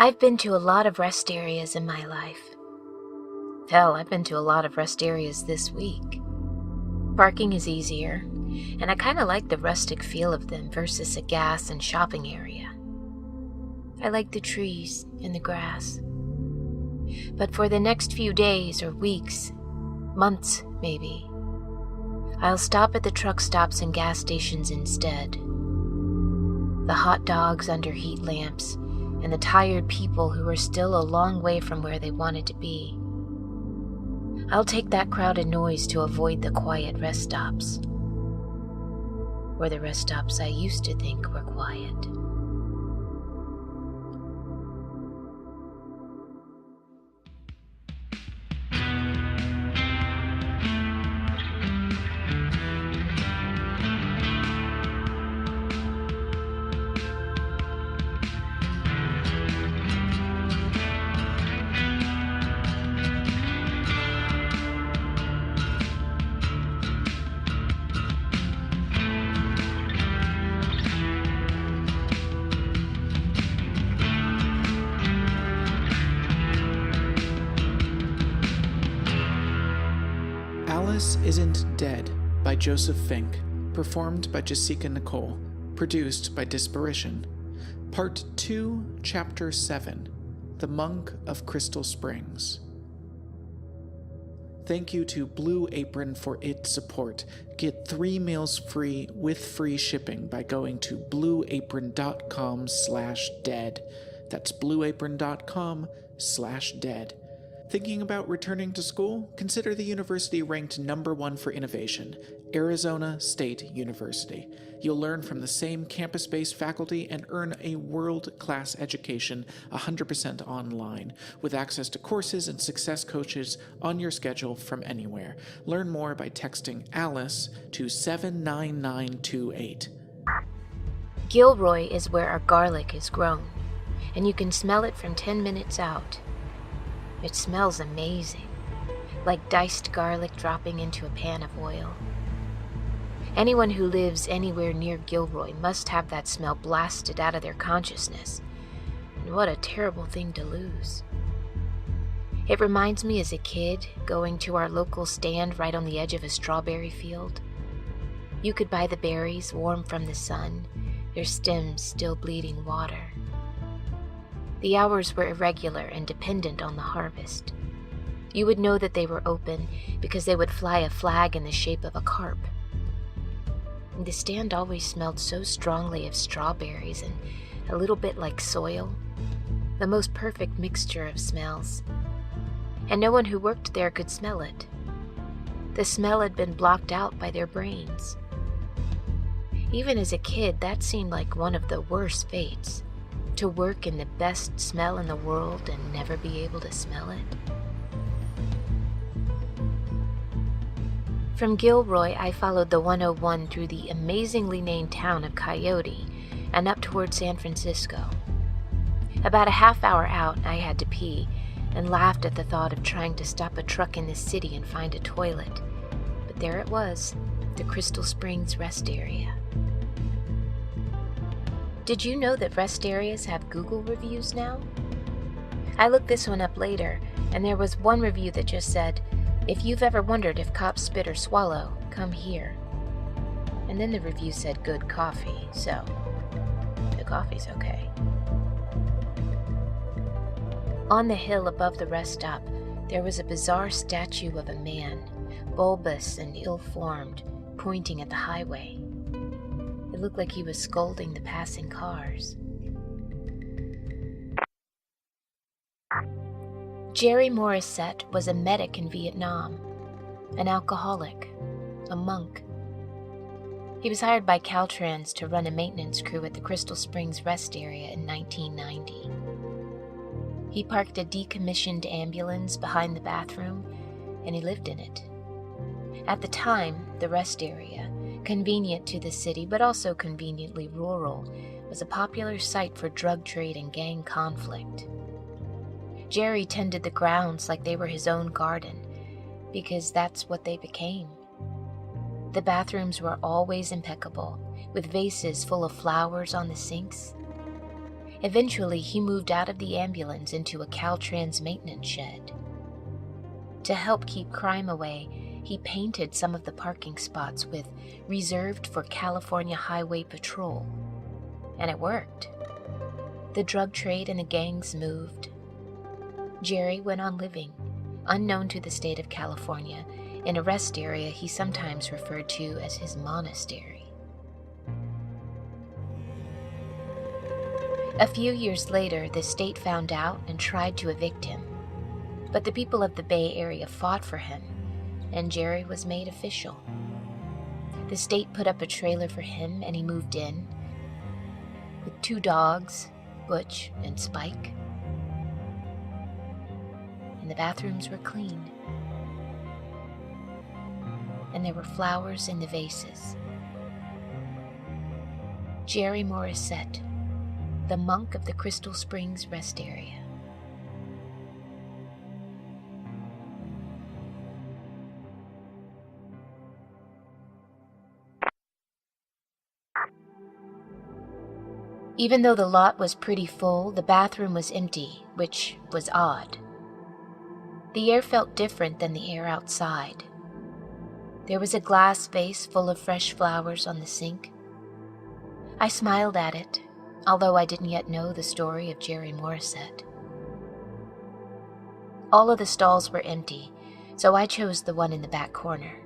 I've been to a lot of rest areas in my life. Hell, I've been to a lot of rest areas this week. Parking is easier, and I kind of like the rustic feel of them versus a gas and shopping area. I like the trees and the grass. But for the next few days or weeks, months maybe, I'll stop at the truck stops and gas stations instead. The hot dogs under heat lamps and the tired people who are still a long way from where they wanted to be. I'll take that crowded noise to avoid the quiet rest stops. Or the rest stops I used to think were quiet. Alice Isn't Dead by Joseph Fink, performed by Jasika Nicole, produced by Disparition. Part 2, Chapter 7, The Monk of Crystal Springs. Thank you to Blue Apron for its support. Get 3 meals free with free shipping by going to blueapron.com/dead. That's blueapron.com/dead. Thinking about returning to school? Consider the university ranked #1 for innovation, Arizona State University. You'll learn from the same campus-based faculty and earn a world-class education 100% online, with access to courses and success coaches on your schedule from anywhere. Learn more by texting ALICE to 79928. Gilroy is where our garlic is grown, and you can smell it from 10 minutes out. It smells amazing, like diced garlic dropping into a pan of oil. Anyone who lives anywhere near Gilroy must have that smell blasted out of their consciousness. And what a terrible thing to lose. It reminds me as a kid going to our local stand right on the edge of a strawberry field. You could buy the berries warm from the sun, their stems still bleeding water. The hours were irregular and dependent on the harvest. You would know that they were open because they would fly a flag in the shape of a carp. And the stand always smelled so strongly of strawberries and a little bit like soil, the most perfect mixture of smells. And no one who worked there could smell it. The smell had been blocked out by their brains. Even as a kid, that seemed like one of the worst fates. To work in the best smell in the world and never be able to smell it. From Gilroy, I followed the 101 through the amazingly named town of Coyote and up toward San Francisco. About a half hour out, I had to pee and laughed at the thought of trying to stop a truck in the city and find a toilet. But there it was, the Crystal Springs rest area. Did you know that rest areas have Google reviews now? I looked this one up later, and there was one review that just said, "If you've ever wondered if cops spit or swallow, come here." And then the review said good coffee, so the coffee's okay. On the hill above the rest stop, there was a bizarre statue of a man, bulbous and ill-formed, pointing at the highway. It looked like he was scolding the passing cars. Jerry Morissette was a medic in Vietnam, an alcoholic, a monk. He was hired by Caltrans to run a maintenance crew at the Crystal Springs rest area in 1990. He parked a decommissioned ambulance behind the bathroom, and he lived in it. At the time, the rest area, convenient to the city but also conveniently rural, was a popular site for drug trade and gang conflict. Jerry tended the grounds like they were his own garden, because that's what they became. The bathrooms were always impeccable, with vases full of flowers on the sinks. Eventually, he moved out of the ambulance into a Caltrans maintenance shed. To help keep crime away, he painted some of the parking spots with "Reserved for California Highway Patrol." And it worked. The drug trade and the gangs moved. Jerry went on living, unknown to the state of California, in a rest area he sometimes referred to as his monastery. A few years later, the state found out and tried to evict him, but the people of the Bay Area fought for him, and Jerry was made official. The state put up a trailer for him, and he moved in with 2 dogs, Butch and Spike. And the bathrooms were clean, and there were flowers in the vases. Jerry Morissette, the monk of the Crystal Springs rest area. Even though the lot was pretty full, the bathroom was empty, which was odd. The air felt different than the air outside. There was a glass vase full of fresh flowers on the sink. I smiled at it, although I didn't yet know the story of Jerry Morissette. All of the stalls were empty, so I chose the one in the back corner.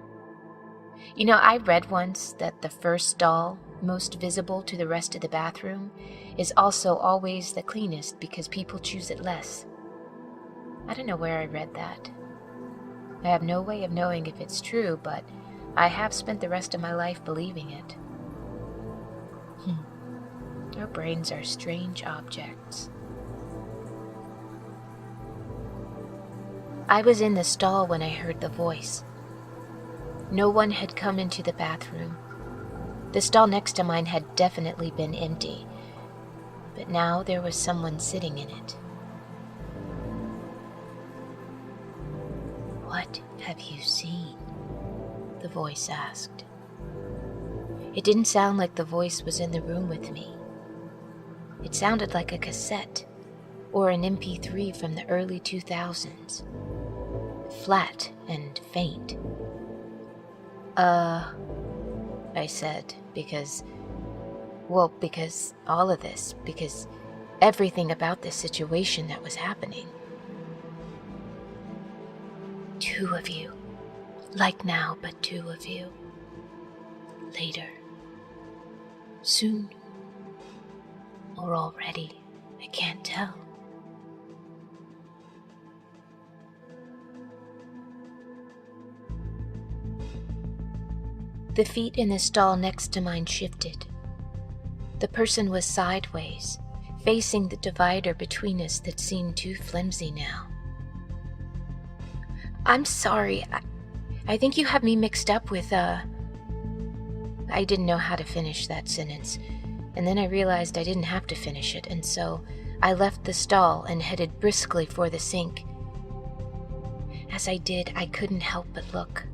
You know, I read once that the first stall, most visible to the rest of the bathroom, is also always the cleanest because people choose it less. I don't know where I read that. I have no way of knowing if it's true, but I have spent the rest of my life believing it. Our brains are strange objects. I was in the stall when I heard the voice. No one had come into the bathroom. The stall next to mine had definitely been empty, but now there was someone sitting in it. "What have you seen?" the voice asked. It didn't sound like the voice was in the room with me. It sounded like a cassette or an MP3 from the early 2000s. Flat and faint. I said, because all of this, because everything about this situation that was happening. "2 of you. Like now, but 2 of you. Later. Soon. Or already. I can't tell." The feet in the stall next to mine shifted. The person was sideways, facing the divider between us that seemed too flimsy now. "I'm sorry, I think you have me mixed up with, I didn't know how to finish that sentence, and then I realized I didn't have to finish it, and so I left the stall and headed briskly for the sink. As I did, I couldn't help but look.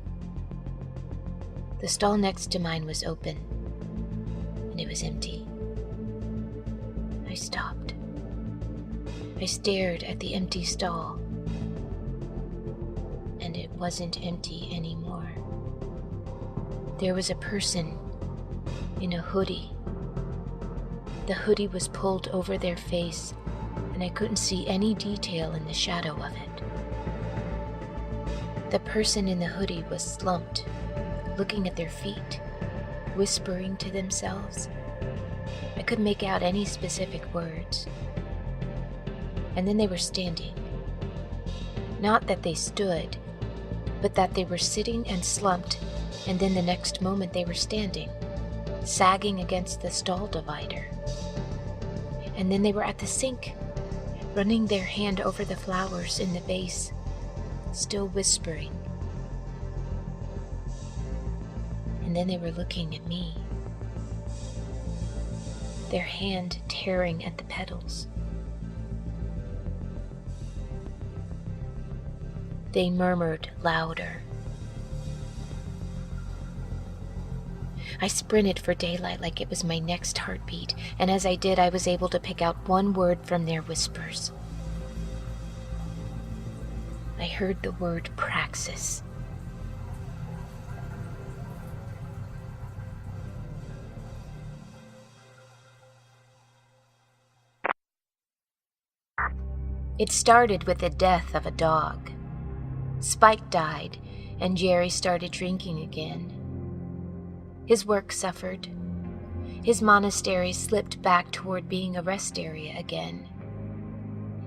The stall next to mine was open, and it was empty. I stopped. I stared at the empty stall, and it wasn't empty anymore. There was a person in a hoodie. The hoodie was pulled over their face, and I couldn't see any detail in the shadow of it. The person in the hoodie was slumped, looking at their feet, whispering to themselves. I couldn't make out any specific words. And then they were standing. Not that they stood, but that they were sitting and slumped, and then the next moment they were standing, sagging against the stall divider. And then they were at the sink, running their hand over the flowers in the vase, still whispering. And then they were looking at me, their hand tearing at the petals. They murmured louder. I sprinted for daylight like it was my next heartbeat, and as I did, I was able to pick out one word from their whispers. I heard the word praxis. It started with the death of a dog. Spike died, and Jerry started drinking again. His work suffered. His monastery slipped back toward being a rest area again.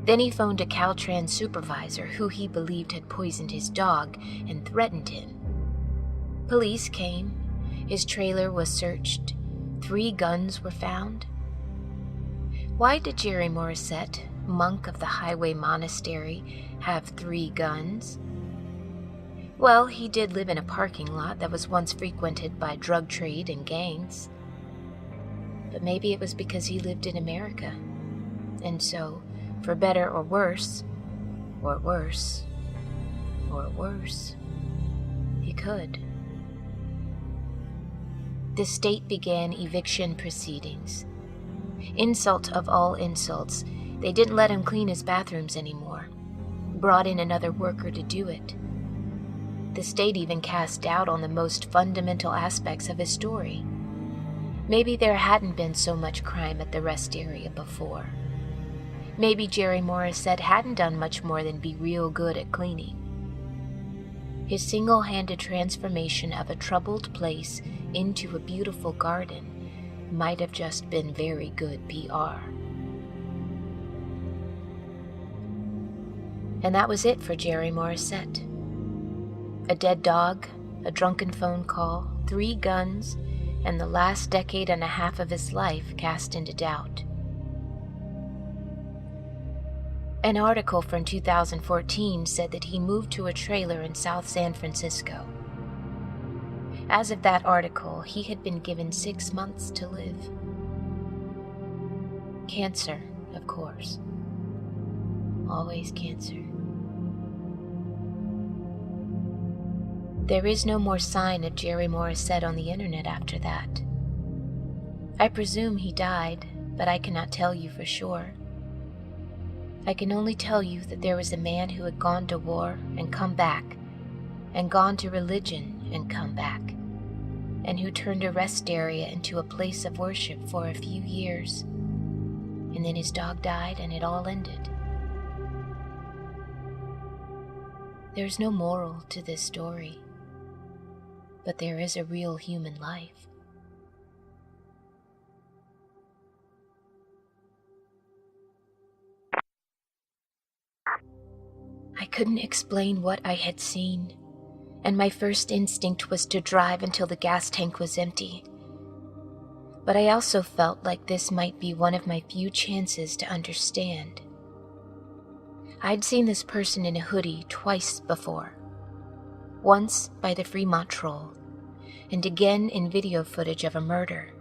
Then he phoned a Caltrans supervisor who he believed had poisoned his dog and threatened him. Police came. His trailer was searched. 3 guns were found. Why did Jerry Morissette, monk of the Highway Monastery, have 3 guns? Well, he did live in a parking lot that was once frequented by drug trade and gangs. But maybe it was because he lived in America. And so, for better or worse, or worse, or worse, he could. The state began eviction proceedings. Insult of all insults, they didn't let him clean his bathrooms anymore. Brought in another worker to do it. The state even cast doubt on the most fundamental aspects of his story. Maybe there hadn't been so much crime at the rest area before. Maybe Jerry Morissette hadn't done much more than be real good at cleaning. His single-handed transformation of a troubled place into a beautiful garden might have just been very good PR. And that was it for Jerry Morissette. A dead dog, a drunken phone call, 3 guns, and the last decade and a half of his life cast into doubt. An article from 2014 said that he moved to a trailer in South San Francisco. As of that article, he had been given 6 months to live. Cancer, of course. Always cancer. There is no more sign of Jerry Morissette on the internet after that. I presume he died, but I cannot tell you for sure. I can only tell you that there was a man who had gone to war and come back, and gone to religion and come back, and who turned a rest area into a place of worship for a few years, and then his dog died and it all ended. There's no moral to this story, but there is a real human life. I couldn't explain what I had seen, and my first instinct was to drive until the gas tank was empty. But I also felt like this might be one of my few chances to understand. I'd seen this person in a hoodie twice before. Once by the Fremont Troll, and again in video footage of a murder,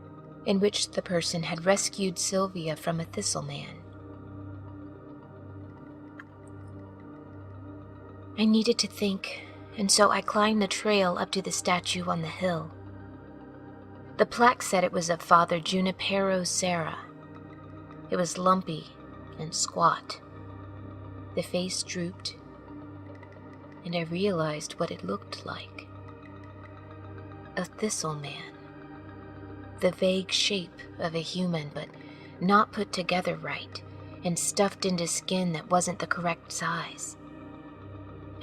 in which the person had rescued Sylvia from a thistleman. I needed to think, and so I climbed the trail up to the statue on the hill. The plaque said it was of Father Junipero Serra. It was lumpy and squat. The face drooped, and I realized what it looked like. A thistleman. The vague shape of a human, but not put together right, and stuffed into skin that wasn't the correct size.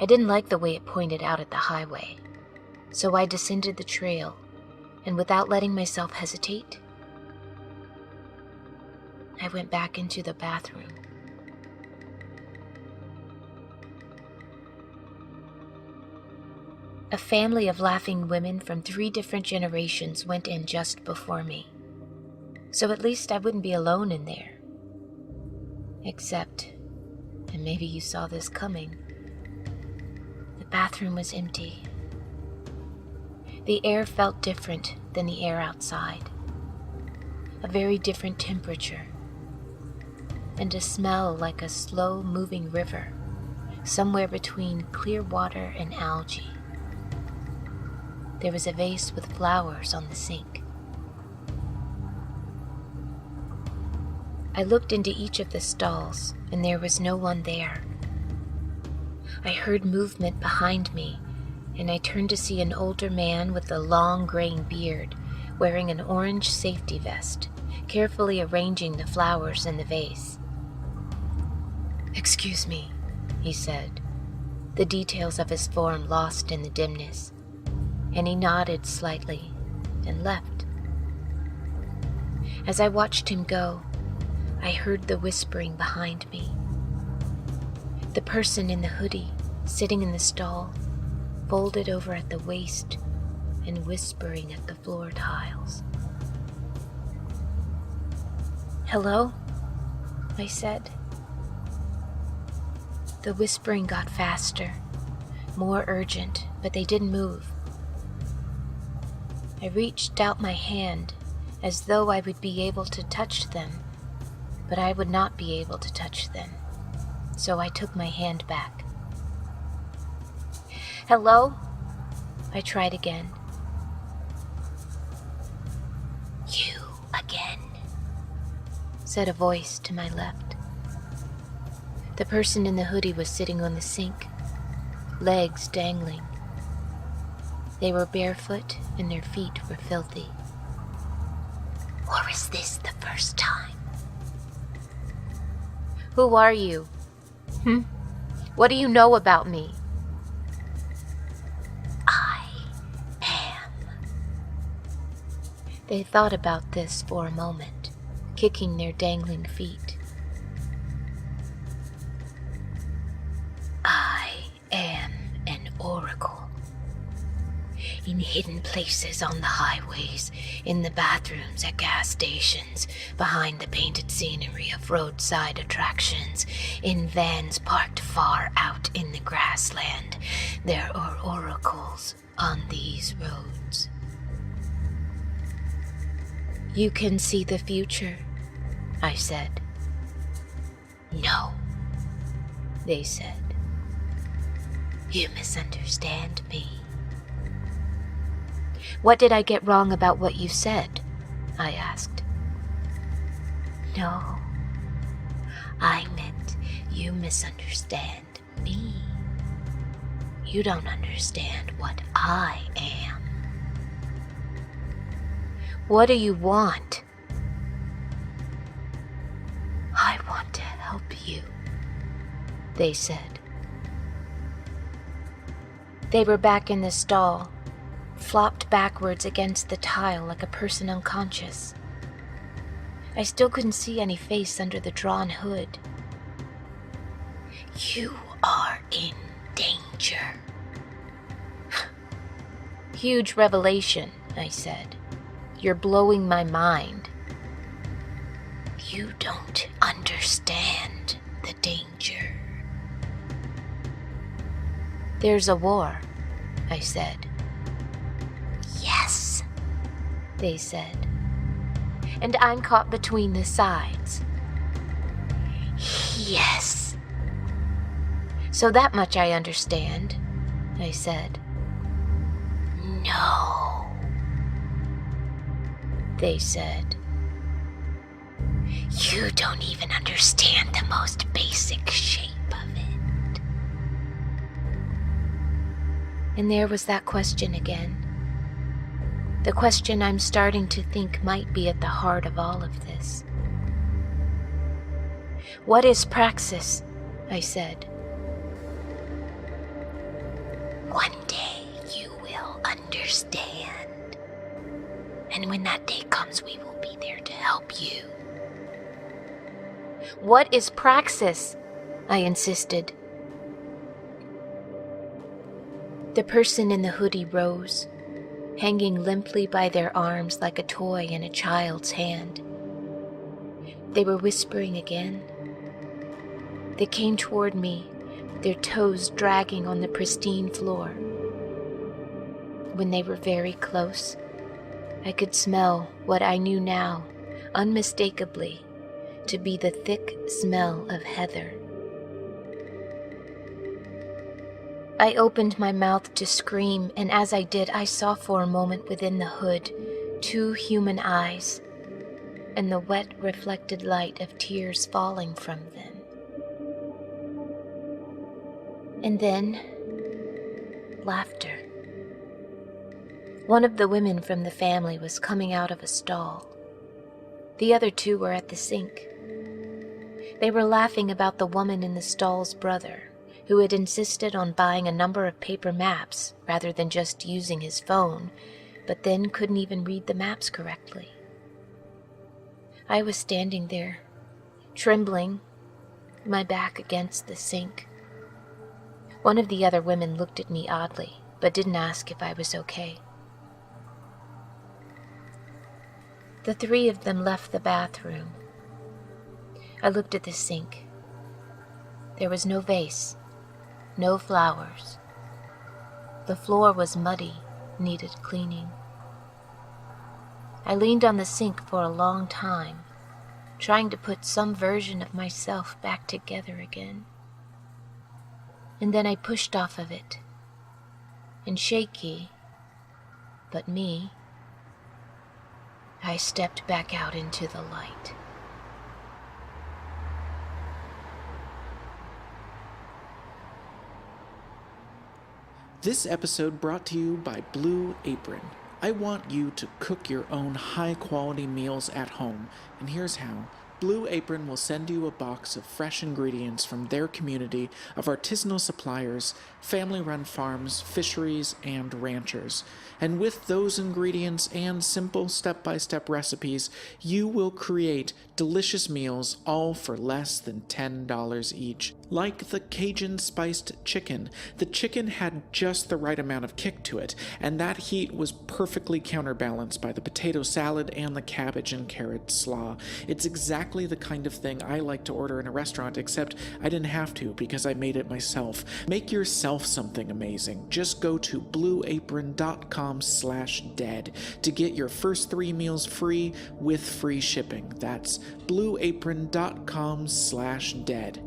I didn't like the way it pointed out at the highway, so I descended the trail, and without letting myself hesitate, I went back into the bathroom. A family of laughing women from 3 different generations went in just before me, so at least I wouldn't be alone in there. Except, and maybe you saw this coming, the bathroom was empty. The air felt different than the air outside. A very different temperature, and a smell like a slow-moving river, somewhere between clear water and algae. There was a vase with flowers on the sink. I looked into each of the stalls, and there was no one there. I heard movement behind me, and I turned to see an older man with a long graying beard, wearing an orange safety vest, carefully arranging the flowers in the vase. "Excuse me," he said, the details of his form lost in the dimness, and he nodded slightly and left. As I watched him go, I heard the whispering behind me. The person in the hoodie, sitting in the stall, folded over at the waist and whispering at the floor tiles. "Hello?" I said. The whispering got faster, more urgent, but they didn't move. I reached out my hand as though I would be able to touch them, but I would not be able to touch them, so I took my hand back. "Hello?" I tried again. "You again," said a voice to my left. The person in the hoodie was sitting on the sink, legs dangling. They were barefoot and their feet were filthy. "Or is this the first time?" "Who are you? What do you know about me?" "I am." They thought about this for a moment, kicking their dangling feet. "I am an oracle. In hidden places on the highways, in the bathrooms at gas stations, behind the painted scenery of roadside attractions, in vans parked far out in the grassland, there are oracles on these roads." "You can see the future," I said. "No," they said. "You misunderstand me." "What did I get wrong about what you said?" I asked. "No, I meant you misunderstand me. You don't understand what I am." "What do you want?" "I want to help you," they said. They were back in the stall, flopped backwards against the tile like a person unconscious. I still couldn't see any face under the drawn hood. "You are in danger." "Huge revelation," I said. "You're blowing my mind." "You don't understand the danger." "There's a war," I said. "Yes," they said. "And I'm caught between the sides." "Yes." "So that much I understand," I said. "No," they said. "You don't even understand the most basic shape of it." And there was that question again. The question I'm starting to think might be at the heart of all of this. "What is praxis?" I said. "One day you will understand. And when that day comes, we will be there to help you." "What is praxis?" I insisted. The person in the hoodie rose, hanging limply by their arms like a toy in a child's hand. They were whispering again. They came toward me, their toes dragging on the pristine floor. When they were very close, I could smell what I knew now, unmistakably, to be the thick smell of heather. I opened my mouth to scream, and as I did, I saw for a moment within the hood 2 human eyes. and the wet, reflected light of tears falling from them. And then, laughter. One of the women from the family was coming out of a stall. The other two were at the sink. They were laughing about the woman in the stall's brother, who had insisted on buying a number of paper maps rather than just using his phone, but then couldn't even read the maps correctly. I was standing there, trembling, my back against the sink. One of the other women looked at me oddly, but didn't ask if I was okay. The three of them left the bathroom. I looked at the sink. There was no vase, no flowers. The floor was muddy, needed cleaning. I leaned on the sink for a long time, trying to put some version of myself back together again. And then I pushed off of it, and shaky, but me, I stepped back out into the light. This episode brought to you by Blue Apron. I want you to cook your own high-quality meals at home, and here's how. Blue Apron will send you a box of fresh ingredients from their community of artisanal suppliers, family-run farms, fisheries, and ranchers. And with those ingredients and simple step-by-step recipes, you will create delicious meals all for less than $10 each. Like the Cajun spiced chicken, the chicken had just the right amount of kick to it, and that heat was perfectly counterbalanced by the potato salad and the cabbage and carrot slaw. It's exactly the kind of thing I like to order in a restaurant, except I didn't have to because I made it myself. Make yourself something amazing. Just go to blueapron.com/dead to get your first 3 meals free with free shipping. That's blueapron.com/dead.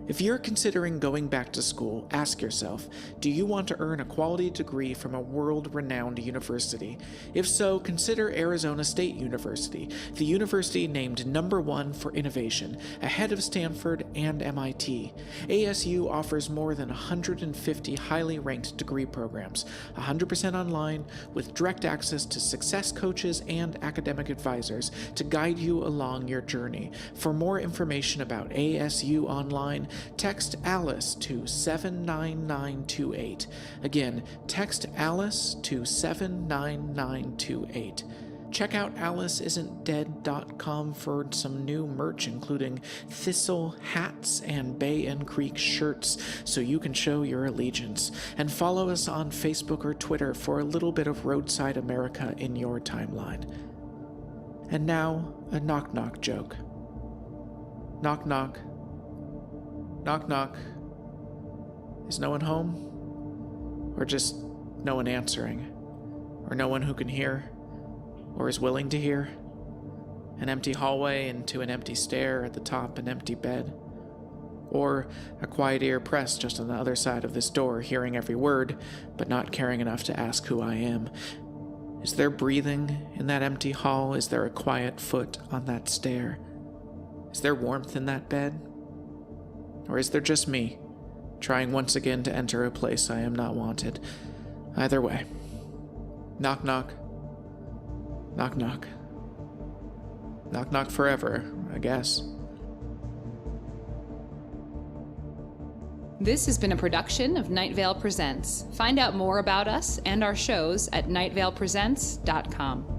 If you're considering going back to school, ask yourself, do you want to earn a quality degree from a world-renowned university? If so, consider Arizona State University, the university named #1 for innovation, ahead of Stanford and MIT. ASU offers more than 150 highly ranked degree programs, 100% online, with direct access to success coaches and academic advisors to guide you along your journey. For more information about ASU Online, text Alice to 79928. Again, text Alice to 79928. Check out AliceIsn'tDead.com for some new merch, including Thistle hats and Bay and Creek shirts, so you can show your allegiance. And follow us on Facebook or Twitter for a little bit of roadside America in your timeline. And now, a knock-knock joke. Knock knock. Knock knock. Is no one home? Or just no one answering? Or no one who can hear? Or is willing to hear? An empty hallway into an empty stair, at the top an empty bed? Or a quiet ear pressed just on the other side of this door, hearing every word, but not caring enough to ask who I am? Is there breathing in that empty hall? Is there a quiet foot on that stair? Is there warmth in that bed? Or is there just me, trying once again to enter a place I am not wanted? Either way. Knock knock. Knock knock. Knock knock forever, I guess. This has been a production of Night Vale Presents. Find out more about us and our shows at nightvalepresents.com.